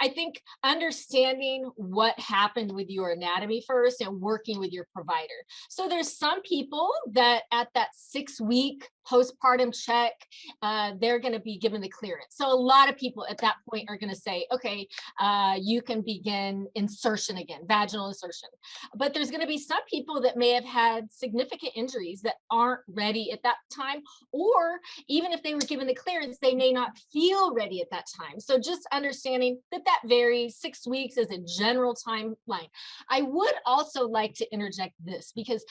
I think understanding what happened with your anatomy first and working with your provider. So there's some people that at that 6-week postpartum check, they're going to be given the clearance. So a lot of people at that point are going to say, okay, you can begin insertion again, vaginal insertion. But there's going to be some people that may have had significant injuries that aren't ready at that time, or even if they were given the clearance, they may not feel ready at that time. So just understanding that that varies. 6 weeks is a general timeline. I would also like to interject this, because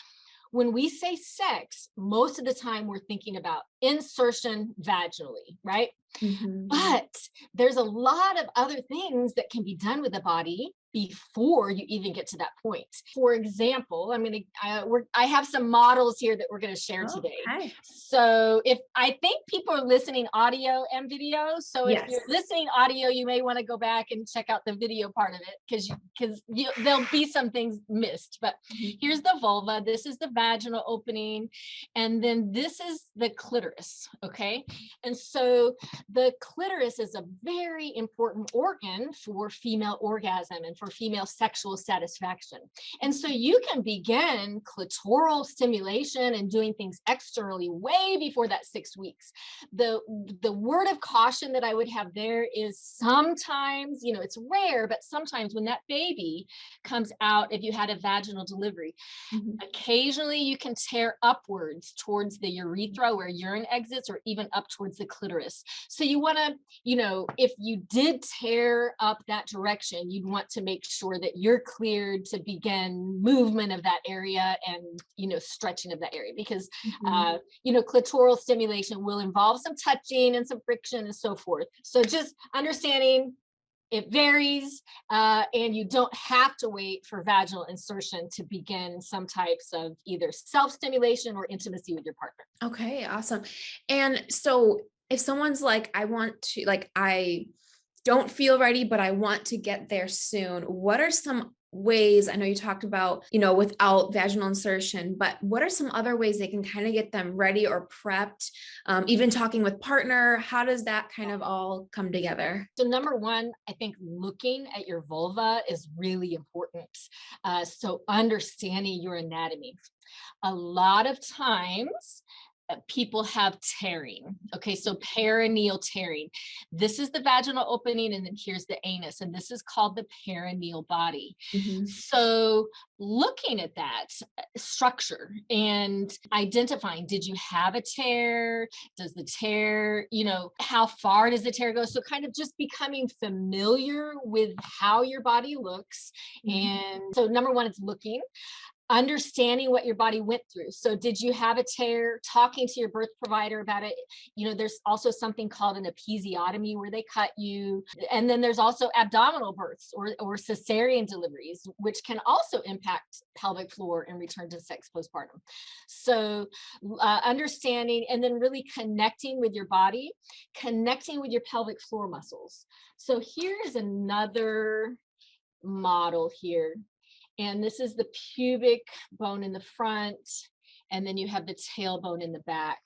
when we say sex, most of the time we're thinking about insertion vaginally, right? But there's a lot of other things that can be done with the body before you even get to that point. For example, I have some models here that we're going to share today. Okay. So if I think people are listening audio and video, so if Yes. you're listening audio, you may want to go back and check out the video part of it, because there'll be some things missed. But here's the vulva, this is the vaginal opening, and then this is the clitoris. Okay, and so the clitoris is a very important organ for female orgasm and for female sexual satisfaction. And so you can begin clitoral stimulation and doing things externally way before that 6 weeks. The word of caution that I would have there is sometimes, it's rare, but sometimes when that baby comes out, if you had a vaginal delivery, occasionally you can tear upwards towards the urethra where urine exits, or even up towards the clitoris. So you want to, if you did tear up that direction, you'd want to make sure that you're cleared to begin movement of that area and, stretching of that area, because, clitoral stimulation will involve some touching and some friction and so forth. So just understanding it varies, and you don't have to wait for vaginal insertion to begin some types of either self-stimulation or intimacy with your partner. Okay, awesome. And so if someone's like, I don't feel ready, but I want to get there soon, what are some ways? I know you talked about, without vaginal insertion, but what are some other ways they can kind of get them ready or prepped? Even talking with partner, how does that kind of all come together? So number one, I think looking at your vulva is really important. So understanding your anatomy. A lot of times, people have tearing. Okay, so perineal tearing. This is the vaginal opening, and then here's the anus, and this is called the perineal body. So looking at that structure and identifying, did you have a tear? Does the tear, how far does the tear go? So kind of just becoming familiar with how your body looks. And so number one, it's looking. Understanding what your body went through. So did you have a tear? Talking to your birth provider about it. There's also something called an episiotomy where they cut you. And then there's also abdominal births or cesarean deliveries, which can also impact pelvic floor and return to sex postpartum. So understanding, and then really connecting with your body, connecting with your pelvic floor muscles. So here is another model here. And this is the pubic bone in the front, and then you have the tailbone in the back.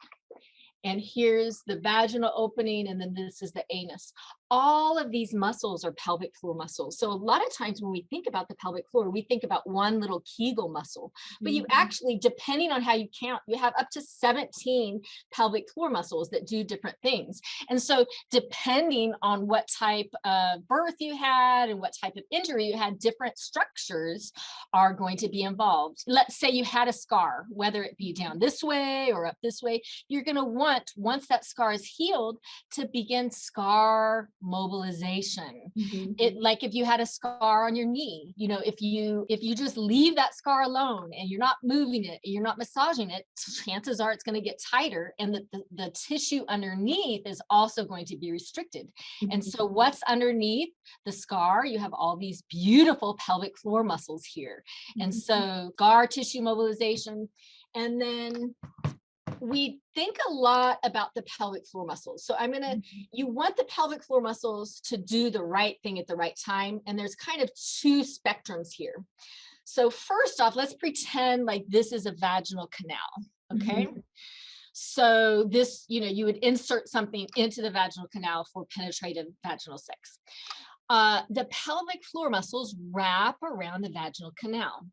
And here's the vaginal opening, and then this is the anus. All of these muscles are pelvic floor muscles. So a lot of times when we think about the pelvic floor, we think about one little Kegel muscle, but you actually, depending on how you count, you have up to 17 pelvic floor muscles that do different things. And so depending on what type of birth you had and what type of injury you had, different structures are going to be involved. Let's say you had a scar, whether it be down this way or up this way, you're going to want, once that scar is healed, to begin scar mobilization. It, like if you had a scar on your knee, if you just leave that scar alone and you're not moving it, you're not massaging it, chances are it's going to get tighter, and the tissue underneath is also going to be restricted. And so what's underneath the scar? You have all these beautiful pelvic floor muscles here. And so scar tissue mobilization. And then we think a lot about the pelvic floor muscles. So you want the pelvic floor muscles to do the right thing at the right time. And there's kind of two spectrums here. So first off, let's pretend like this is a vaginal canal. Okay. So this, you would insert something into the vaginal canal for penetrative vaginal sex. The pelvic floor muscles wrap around the vaginal canal.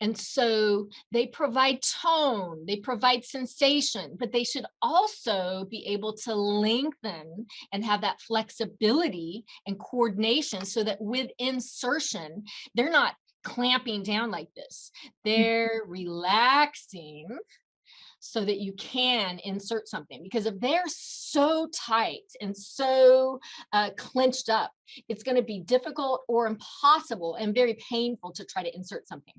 And so they provide tone, they provide sensation, but they should also be able to lengthen and have that flexibility and coordination so that with insertion, they're not clamping down like this. They're relaxing so that you can insert something. Because if they're so tight and so clenched up, it's going to be difficult or impossible and very painful to try to insert something.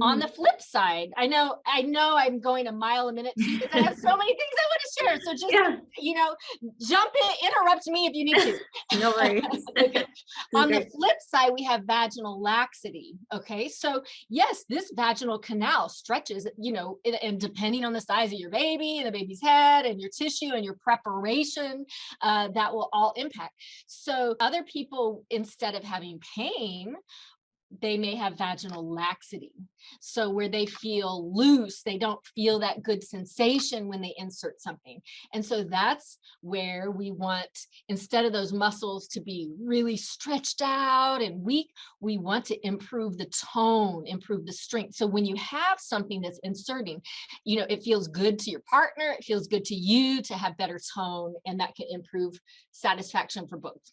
On Mm. the flip side, I know I'm going a mile a minute too, because I have so many things I want to share. So just, Yeah. jump in, interrupt me if you need to. No worries. Okay. This is On the great. flip side, we have vaginal laxity. Okay. So yes, this vaginal canal stretches, and depending on the size of your baby and the baby's head and your tissue and your preparation, that will all impact. So other people, instead of having pain, they may have vaginal laxity. So where they feel loose, they don't feel that good sensation when they insert something. And so that's where we want, instead of those muscles to be really stretched out and weak, we want to improve the tone, improve the strength. So when you have something that's inserting, it feels good to your partner, it feels good to you to have better tone, and that can improve satisfaction for both.